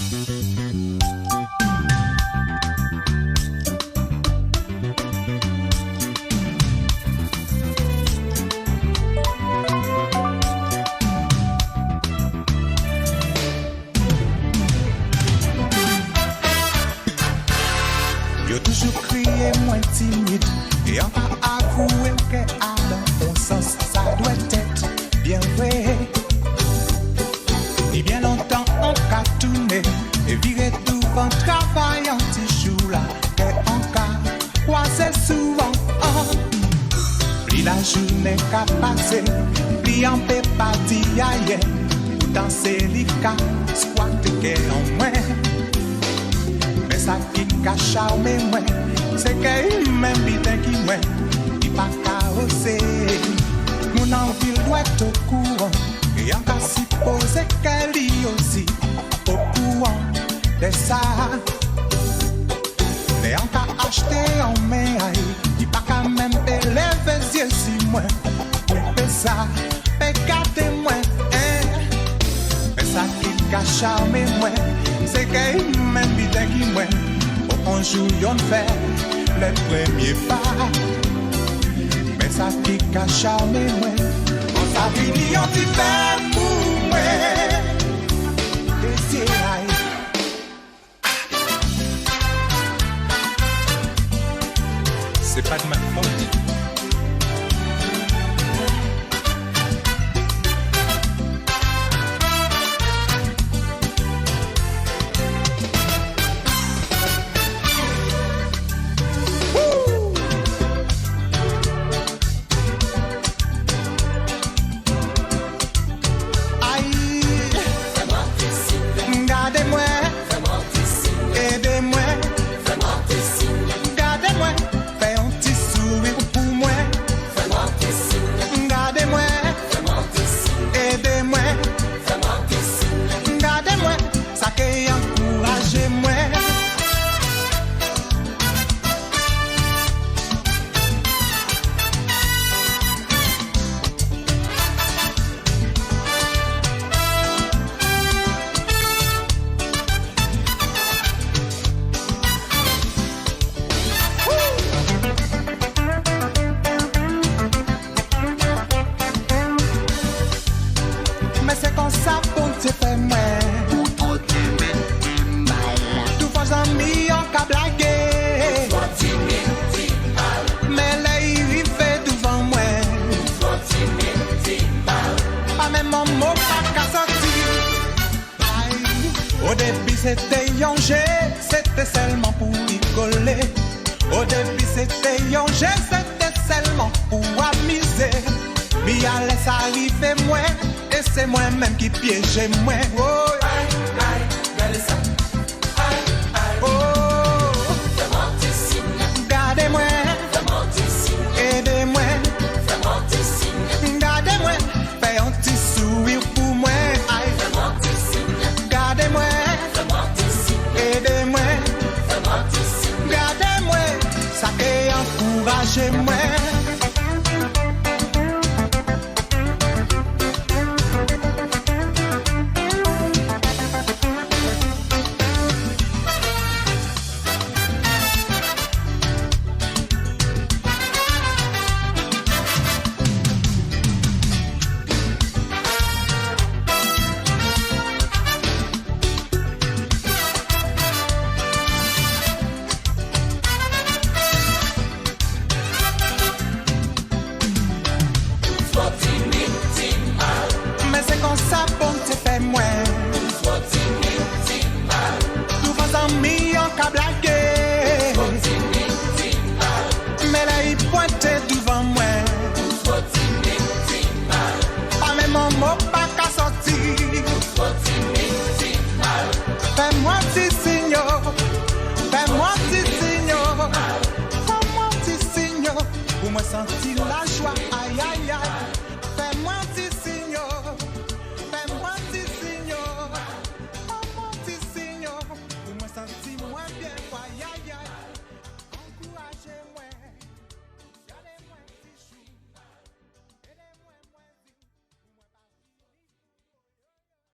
Yo toujours crié moins timide et on va avouer que à bon sens ça doit être bien vrai. Et bien longtemps on a tourné et viré tout en travaillant petit chou là que on a croisé souvent. Plus la journée qu'a passé, plus on peut pas dire ailleurs. Dans ces cas, soit que en moins. Mais ça qui cache à moi, c'est que même bien qui moi, il pas carrossé. Mon envie doit être au courant, et en cas supposé qu'elle y aussi au courant de ça. Mais en cas acheté en main, il pas quand même lever les yeux sur moi. Mais ça, regardez-moi, mais ça qui cache à moi, c'est que même bien qui moi. Un jour on fait le premier pas. Mais ça qui cache à moi, on s'habille on t'y fait pour moi. Et c'est là. C'est pas de ma faute. C'était un jeu, c'était seulement pour rigoler. Au début c'était un jeu, c'était seulement pour amuser. Mais à laisse arriver moi, et c'est moi-même qui piégeais moi. Oh, aïe, aïe, regardez ça. Aïe, aïe, oh, fais-moi tes signes. Gardez-moi, fais-moi tes signes. Aidez-moi, fais-moi tes signes. Gardez-moi, fais un petit sourire pour moi. Aïe, fais-moi tes signes. Gardez-moi. Aidez-moi, fais-moi tes signes. Gardez-moi, ça fait encourager-moi.